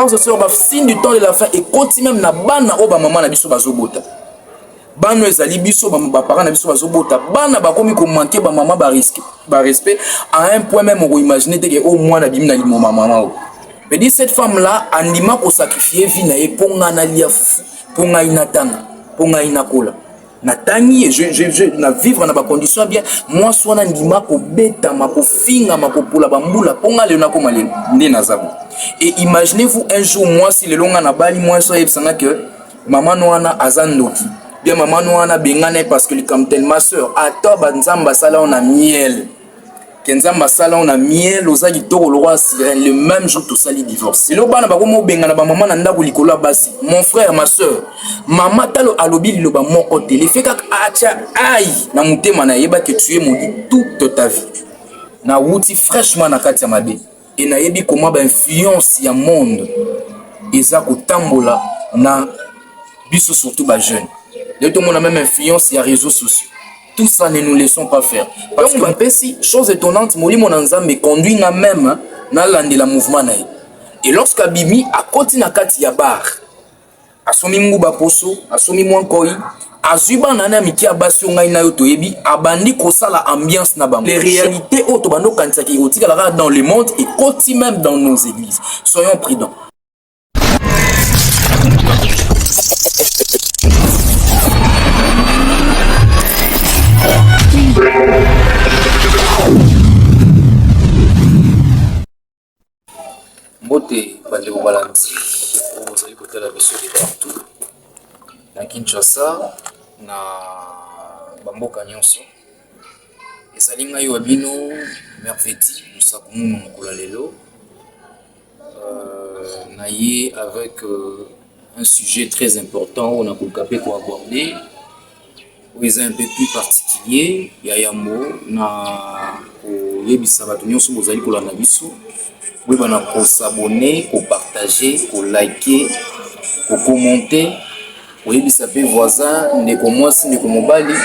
frères et sœurs, signe du temps de la fin et continue même na bana o ba maman na biso bazobota. Bano ezali biso ba parents na biso bazobota. Bana bakomi ko manquer ba maman ba respect à un point même on imaginer que au moins na bimi na limo maman. Mais dit cette femme là andima ko sacrifier vie na e ponga na lia ponga inatanga ponga inakola. Natani je na vivre na ba conditions bien moi soit na ndima ko beta ma ko finga ma ko pula bambula ponga le na ko mali ndé nazabo. Et imaginez-vous un jour moi si le longa na bali moi soit ebsanga que maman noana azandoki bien maman noana bengane parce que le comme tel ma sœur ato banzamba sala on a miel kenzamba sala on a miel ozali toko le roi sirène le même jour tout ça li divorce le bana ba ko mo bengana ba maman na ndako likolo basi mon frère ma sœur maman talo alobi liloba moko te le fait ka acha ai na mutema na yeba que tu es maudit toute ta vie na wuti fraîchement na kati ya mabe et na yebi comment ba influence ya monde eza ko tambola na biso surtout ba jeune de tout monde a même influence ya réseaux sociaux. Tout ça ne nous laissons pas faire. Parce que si chose étonnante, Molimo Nanzambe conduit na même na landela mouvement na. Et lorsque Bimi a continué à kati ya bar, asomi muba poso, asomi mwankoi, azuba nana miki abasi ngai na yo toyebi, abandi ko sala ambiance na bam. Les réalités auto bando kanisa ki otika la dans le monde et continue même dans nos églises. Soyons prudents. Mbote bandeko balandi ozali kotala biso de partout na Kinshasa na bamboka nyonso ezali ngai wa bino mercredi musakumu mokolo lelo na ye avec un sujet très important on a kokape ko aborder où est un peu plus particulier ya yambo na koyebisa bato nyonso bozali kolanda biso oui, on a s'abonner, partager, liker, commenter. Oui, ça peut voisin, ne comme moi, si ne comme bali,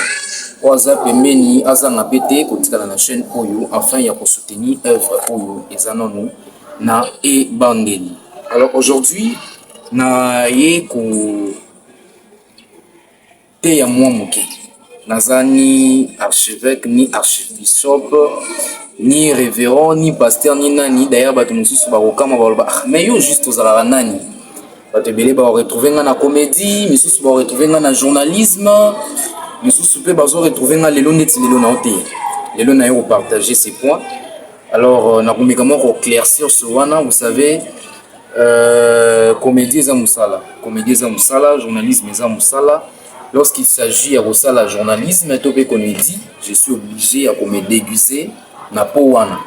WhatsApp meni, azanga pété, côté la chaîne Oyo, afin y a pour soutenir œuvre Oyo et Zanonou na e Bangeli. Alors aujourd'hui, na ye ko te ya moi moké. Nazani archevêque ni archbishop. Ni révérend, ni pasteur, ni nani. D'ailleurs, bato mususu barokama baloba mais yo juste ozalaka nani. Bato belé ba retrouver nga na comédie, mususu ba retrouver nga na journalisme, mususu pe bazo retrouver nga lelo neti lelo na ote. Lelo na yo partager ces points. Alors na komeka moko éclaircir ce wana, vous savez comédie za musala, journalisme za musala. Lorsqu'il s'agit à la journalisme, topé comédie, je suis obligé à me déguiser na po wana.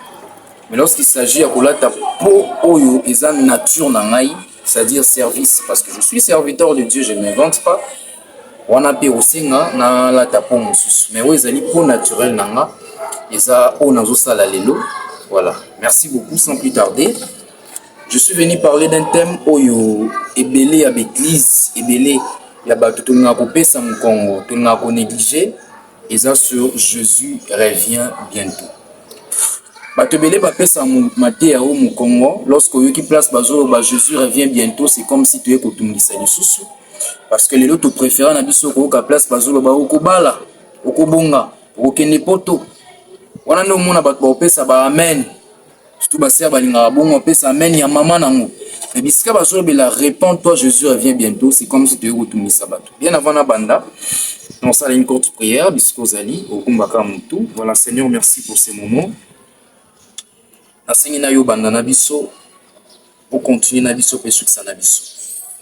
Mais lorsqu'il s'agit à kolata po oyo eza nature na ngai, c'est-à-dire service, parce que je suis serviteur de Dieu, je ne m'invente pas. Wana pe osenga na la tapo mususu. Mais oui, ezali po naturel nanga, eza o nazo sala lelo. Voilà. Merci beaucoup sans plus tarder. Je suis venu parler d'un thème oyo ebele avec l'église, ebele ya bato tona ko pesa mu Congo, tona ko négliger, eza sur Jésus revient bientôt. Bato belé ba pesa mu maté au mu Congo, lorsque yo ki place bazo ba Jésus revient bientôt, c'est comme si tu es kotumisa lisusu parce que les autres préférant na biso ko ka place bazo ba ko bala, ko bonga, ko kene poto. Wana no mona bato ba pesa ba amen. Surtout ba ser balinga bongo pesa amen ya mama nango. Mais bisika bazo bela répands-toi Jésus revient bientôt, c'est comme si tu es kotumisa bato. Bien avant na banda, on s'allait une courte prière bisiko zali au kumbaka mutu. Voilà Seigneur, merci pour ces moments. Asengina yo banda na biso pour continuer na biso pe succès na biso.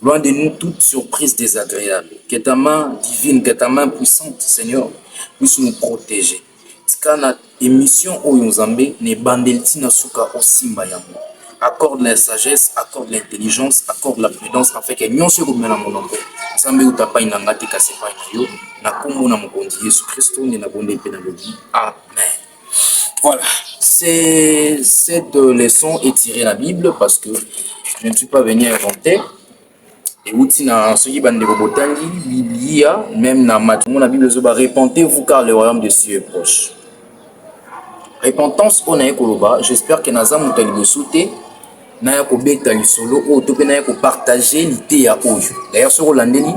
Loin de nous toute surprise désagréable. Que ta main divine, que ta main puissante, Seigneur, puisse nous protéger. Tika émission oyo Nzambe ne bandelti na suka osimba yango. Accorde la sagesse, accorde l'intelligence, accorde la prudence afin que nyonso ko mena monoko. Nzambe utapa inanga tika sepa na yo na kombo na mokonzi Yesu Kristo ni na bonde pe na lobi. Amen. Voilà, cette leçon est tirée de la Bible parce que je ne suis pas venu inventer. Et outi na soki bande bobotandi Biblia même na matumo na Bible zoba repentez-vous car le royaume de Dieu est proche. Repentance on a ekoloba, j'espère que naza mutali bosoute naya kobeta lisolo oyo to mpe naya kopartage lite ya oyo. D'ailleurs soko olandeli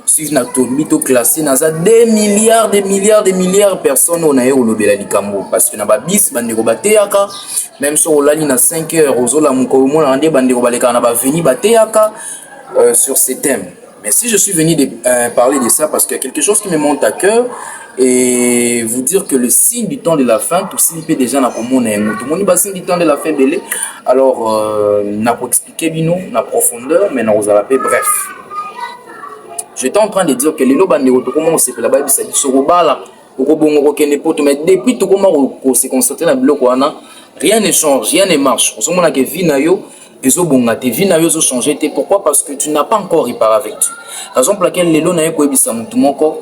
si na tolobi to classé naza 2 milliards de personnes oyo naye kolobela likambo parce que na babis bandeko bateyaka même soko olali na 5 heures ozolamuka omona nde bandeko balekaka na baveni bateyaka sur ces thèmes. Mais si je suis venu parler de ça parce qu'il y a quelque chose qui me monte à cœur et vous dire que le signe du temps de la fin, tout ça, il peut déjà tout le monde signe du temps de la fin belé. Alors, n'a pas expliqué bino, na profondeur, mais na osala pe bref. J'étais en train de dire que les lots bandero to comment on se fait là-bas, ça dit sorobala, oko bongo kene poto, mais depuis tout comment on se constater na biloko wana, rien ne change, rien ne marche. On se mona que vie na yo ezobongate vie na yo zo changer te. Pourquoi? Parce que tu n'as pas encore réparé avec Dieu. Raison pour laquelle lelo na yeko ebisa mutu moko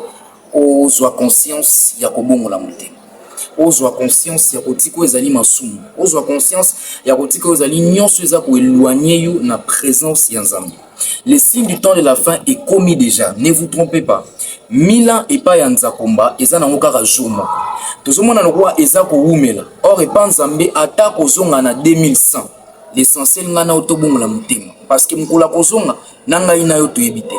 ozwa conscience ya kobongola motema, ozwa conscience ya kotika ezali masumu, ozwa conscience ya kotika ezali nyonso eza koéloigner yo na présence ya Nzambe. Le signe du temps de la fin est commis déjà, ne vous trompez pas. 1000 ans et pas ya Nzakomba eza nango kaka jour moko tozomona lokwa eza kowumela. Or epa Nzambe ata kozonga na 2100. L'essentiel ngana otobongola motema parce que mukula kozonga nanga ina yo toyebite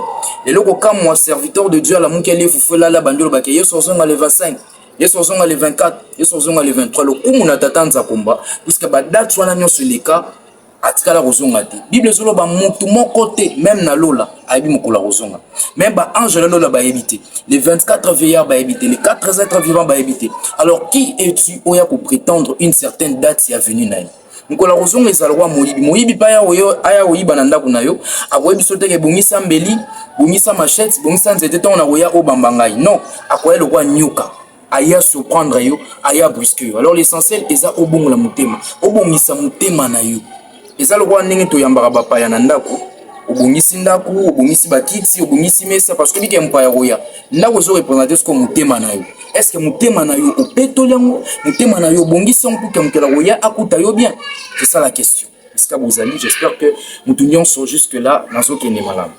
lelo ko comme moi serviteur de Dieu la mukele fufela la bandolo bake yeso zonga le 25, yeso zonga le 24, yeso zonga le 23 lo kumu na tatanza komba puisque ba date wana nyonso leka atikala kozonga te. Bible zolo ba mutu moko te même na lola ayebi mukula kozonga même ba ange lola ba yebite les 24 veillards ba yebite les 4 êtres vivants ba yebite. Alors qui es-tu oya ko prétendre une certaine date ya venue na Nkola kozonga ezalwa moyibi pa ya oyo aya oyiba na ndako na yo akoyebi sote ke bongisa mbeli bongisa machette bongisa nzete to na oya obamba ngai non akoya lokwa nyoka aya surprendre yo aya brusque yo. Alors l'essentiel eza obongola motema obongisa motema na yo eza lokwa ndenge to yambaka bapaya na ndako obongisi ndako obongisi bakiti obongisi mesa parce que bike mpaya roya ndako zo représenter ce que motema na yo. Est-ce que motema na yo opetoliango motema na yo bongisi on pour que la roya akuta yo bien? C'est ça la question. Est-ce que vous allez, j'espère que nous tenions sur jusque là dans ce qui est malade.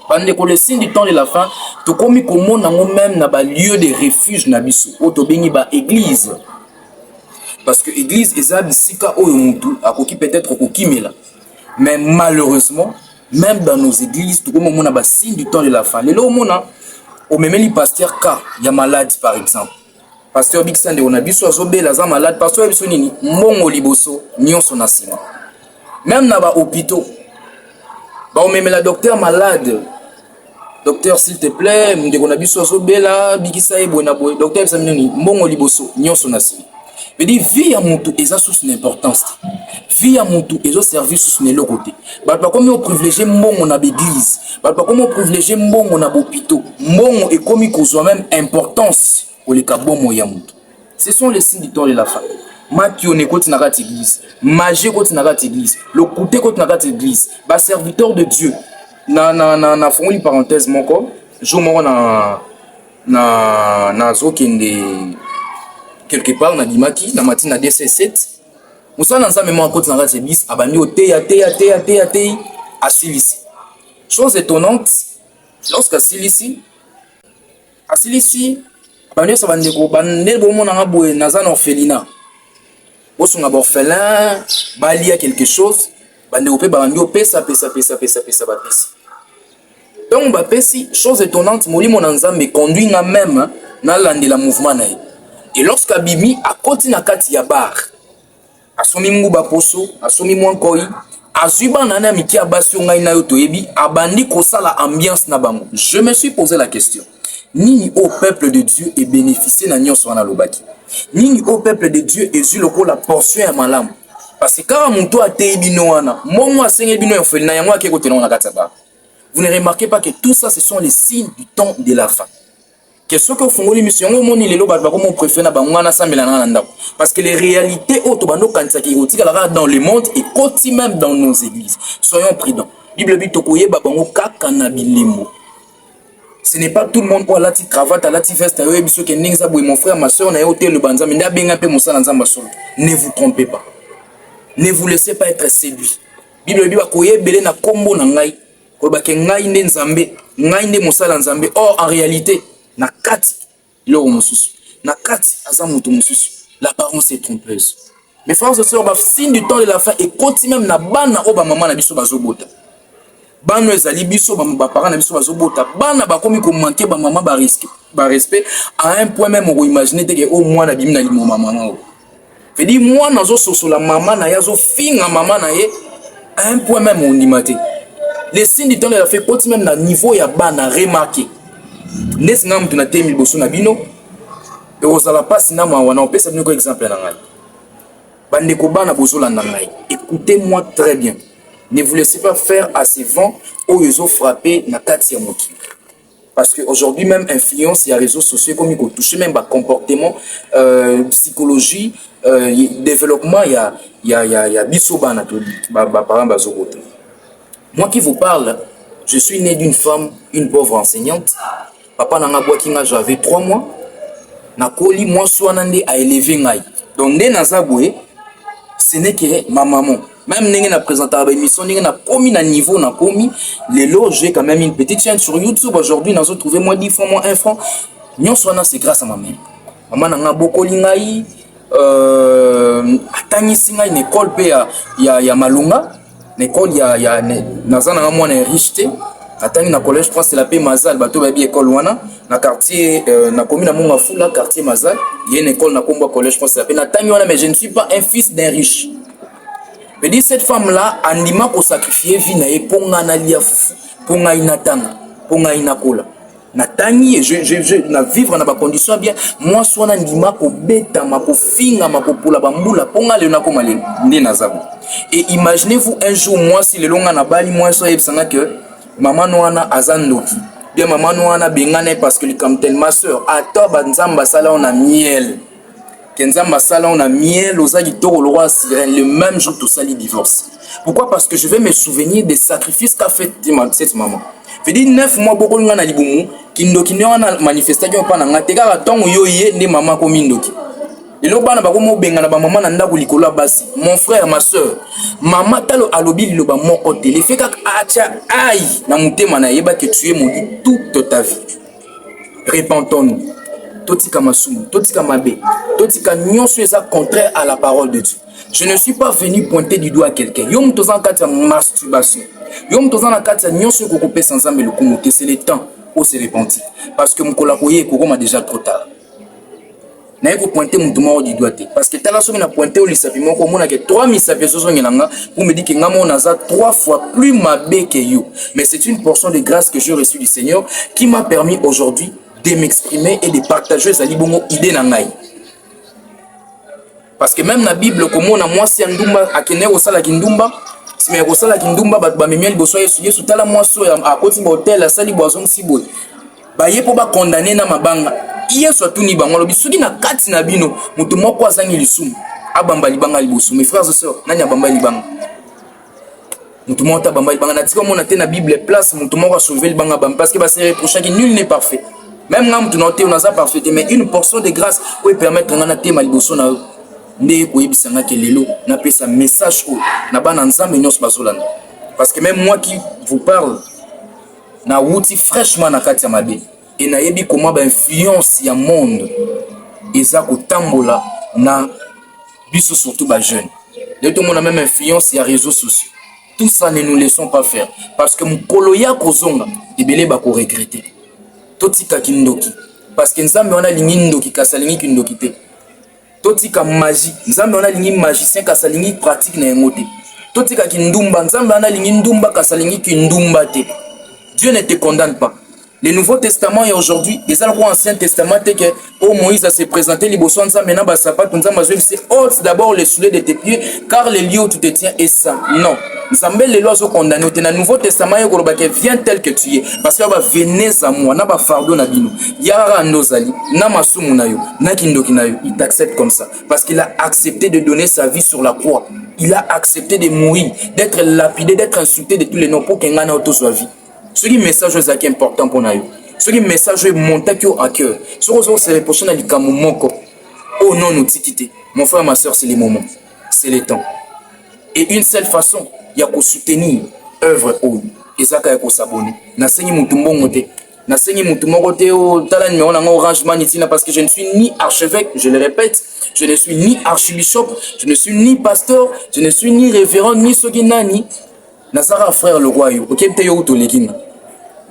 Pendant que le signe du temps de la fin, tout comme comment nango même na ba lieu de refuge na biso oto bengi ba église. Parce que église eza bisika oyo mutu akoki peut-être kokimela. Mais malheureusement, même dans nos églises, tout comme on a ba signe du temps de la fin. Lelo mona au même les pasteurs cas, il y a malade par exemple. Pasteur Big Sande on a biso azobela za malade pasteur biso nini mbongo liboso nyonso na sima. Même na ba hôpitaux. Ba on même la docteur malade. Docteur s'il te plaît, ndeko na biso azobela bikisa e bona boy. Docteur biso nini mbongo liboso nyonso na sima. Je dis vie à mon tour eza sous une importance. Vie à mon tour ezo service sous ne côté. Ba pas comme on privilégier mbongo na l'église. Ba pas comme on privilégier mbongo na hôpitaux. Mbongo est comme qu'on même importance pour les kabomo ya mutu. Ce sont les signes du temps de la fin. Mathieu ne côté na rat église, Magé côté na rat église, le côté côté na rat église, ba serviteur de Dieu. Na fond une parenthèse moko, jo moko na zokende quelque part na dimaki na matin na DC7. Musa na nzambe mo côté na rat église abandi ote ya à Silisi. Chose étonnante, lorsqu'à Silisi bande ça bande ko bande bo mona ngabwe nazana orphelinat bosunga orphelin balia quelque chose bande ko pe bande pesa bapesi donc bapesi chose étonnante molimo na nzambe conduit nga même na landela mouvement na et lorsque bimi a continue kati ya bar asomi nguba poso asomi mwankoi azuba nana miki abasi ngai na yo toyebi abandi ko sala ambiance na bango. Je me suis posé la question. Nini au peuple de Dieu est bénéficié na nyonso wana lobaki. Nini au peuple de Dieu est eu la portion ya malamu. Parce que quand muntu atei bino wana, mongo asenge bino orphelin yango akeko tena na kataba. Vous ne remarquez pas que tout ça ce sont les signes du temps de la fin. Que ce que fongoli mission moni lelo ba comme on préfère na bangana sambela na ndako. Parce que les réalités autobano kanisa ki otika la dans le monde et aussi même dans nos églises. Soyons prudents. Bible dit tokoye ba bango kaka na bilemo. Ce n'est pas tout le monde pour la petite cravate, la petite veste, mon frère, ma soeur, le banza, mais ne vous trompez pas. Ne vous laissez pas être séduit. Bible dit koye belé na kombo na ngai, ko ba ke ngai nde nzambe, ngai nde mosala nzambe. Or en réalité, na kati lo mususu. Na kati aza mutu mususu. L'apparence est trompeuse. Mes frères et sœurs, ba signe du temps de la fin et continue même na bana o ba maman na biso bazobota. Bano ezali biso ba parents na biso bazobota. Bana ba komi ko manquer ba maman ba risque, ba respect à un point même on imaginer que au moins na bimi na limo maman. Fait dire moi nazo soso la maman na yazo finga maman na ye à un point même on imate. Les signes du temps de la fin continue même na niveau ya bana remarquer. Nesinga mtu na temi boso na bino. Et aux ala pas na ma wana on peut ça donner exemple na ngai. Écoutez-moi très bien. Ne vous laissez pas faire à ces vents où ils ont frappé na kati ya moki. Parce qu'aujourd'hui même influence il y a réseaux sociaux comme ils ont touché même bah, comportement, psychologie, développement il y a bisoba na moi qui vous parle, je suis né d'une femme, une pauvre enseignante. Papa nanga boakinga j'avais 3 mois. Na koli moi soanande a élevé ngai. Donc né na zaboué ce n'est que ma maman. Même si je présente à l'émission, je suis à niveau, les lots, j'ai quand même une petite chaîne sur YouTube. Aujourd'hui, nous avons trouvé moins 10 francs, moins 1 franc. C'est grâce à ma mère. Maman a beaucoup de choses. Une école, il y a Malunga. Une école, il y a riche. Attends, na collège, je pense que c'est la paix Mazal, bateau baby école wana, na quartier, na commune à Mongafula, quartier Mazal, il y a une école na combo collège, je pense que c'est la paix. Nathan wana, mais je ne suis pas un fils d'un riche. Mais dit cette femme-là, anima ko sacrifier vie na ye ponga na lia ponga inatanga, ponga inakola. Natangi, je na vivre na ba condition bien. Moi soit na ndima ko beta ma ko finga ma ko pula bambula ponga le na ko malé ndé na zabu. Et imaginez-vous un jour moi si le longa na bali moi soit yebsanga que maman noana azandoki bien maman noana bengane parce que le comme tel ma soeur ato banzamba sala on a miel kenzamba sala on a miel aux agitoro le roi le même jour tout ça li divorce. Pourquoi? Parce que je vais me souvenir des sacrifices qu'a fait cette maman. Fait dire 9 mois beaucoup ngana libumu kindoki ne wana manifestation pa na ngateka tongo yo ye ne maman ko mindoki. Et là, mon frère, ma soeur, maman talo alobi liloba mon côté. Le fait que aïe, na mutema na yeba que tu es maudit toute ta vie. Repentons-nous. Totika masumu, totika mabe, totika nyonso eza contraire à la parole de Dieu. Je ne suis pas venu pointer du doigt à quelqu'un. Yom tozan kati ya masturbation. Yom tozan na kati ya nyonso ko couper sans âme le kumote, c'est le temps pour se repentir. Parce que mkola koye ko ma déjà trop tard. Na yeko pointer mon moko du doigt parce que tala soki na pointer au lisapi moko mona que 3 misapi so ngelanga pour me dire que ngamo naza 3 fois plus mabé que you. Mais c'est une portion de grâce que j'ai reçue du Seigneur qui m'a permis aujourd'hui de m'exprimer et de partager sa libongo idée na ngai. Parce que même la Bible comme on a moi si ndumba akene ko sala kindumba si me ko sala kindumba ba memeli boso yesu tala moi so a koti hotel a sali boison si boy ba ye po ba condamner na mabanga yesu atuni bango lobi soki na kati na bino mutu moko azangi lisumu abamba libanga liboso. Mes frères et sœurs nani abamba libanga mutu moko abamba libanga na tika mona te na Bible place mutu moko a sauver libanga bamba parce que ba se reprocher que nul n'est parfait. Même ngam tu noté on a ça parfait mais une portion de grâce peut permettre ngana te maliboso na ndé ko yebisanga ke lelo na pesa message ko na bana nzambe nyos bazolanda. Parce que même moi qui vous parle na wuti fraîchement na kati ya mabe et na yebi comment ba influence ya monde eza ko tambola na biso surtout ba jeune. De tout monde a même influence ya réseaux sociaux. Tout ça ne nous laissons pas faire parce que mukolo ya kozonga ebele ba ko regretter. Totika kindoki parce que nzambe on a lingi ndoki kasalingi kindoki te. Totika magie nzambe on a lingi magicien kasalingi pratique na emote. Totika kindumba nzambe on a lingi ndumba kasalingi kindumba te. Dieu ne te condamne pas. Le Nouveau Testament et aujourd'hui, les Ancien Testament, que oh, Moïse a se présenté, les bossons, maintenant, c'est ôte d'abord les souliers de tes pieds, car les lieux où tu te tiens est saint. Non. Nous les lois sont condamnées. Dans le Nouveau Testament, viens tel que tu es. Parce que venez à moi, n'a pas fardeau na bino. Yara nozali, na masumu na yo, na kindoki na yo. Il t'accepte comme ça. Parce qu'il a accepté de donner sa vie sur la croix. Il a accepté de mourir, d'être lapidé, d'être insulté de tous les noms pour qu'il ait auto sa vie. Ce qui message est important pour nous. Ce qui message est monté à cœur. Ce qui c'est les prochaines momoko. Oh non, nous t'quitter. Mon frère, ma soeur, c'est les moments. C'est les temps. Et une seule façon, il y a qu'à soutenir l'œuvre où et ça qu'il y a qu'à s'abonner. N'enseigne mon tout bon côté. N'enseigne mon tout bon côté au talent mais on a un orange magnétique parce que je ne suis ni archevêque, je le répète. Je ne suis ni archibishop, je ne suis ni pasteur, je ne suis ni révérend, ni soginani. Nazara frère le roi, ok, te yo to legina.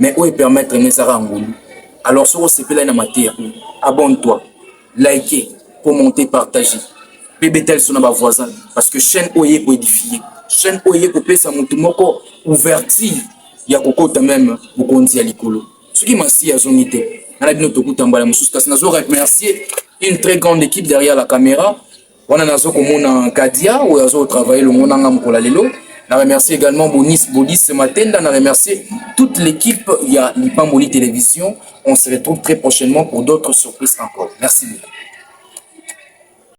Mais où est permettre Nezara Angoulou? Alors, sur ce là, abonne-toi, likez, commentez, partagez. PBTL sur nos voisins. Parce que chaîne Oye pour édifier. Chaîne Oye pour payer sa montumoko ouverture. Il y a beaucoup de même, beaucoup de l'icolo. Ce qui m'a dit à son idée. On a bien notre coup d'emballé. Je remercier une très grande équipe derrière la caméra. On a un Kadia où ils ont travaillé le monde en pour la Lelo. On remercie également Bonis ce matin. On a remercié toute l'équipe. Il y a l'Ipamboli Télévision. On se retrouve très prochainement pour d'autres surprises encore. Merci beaucoup.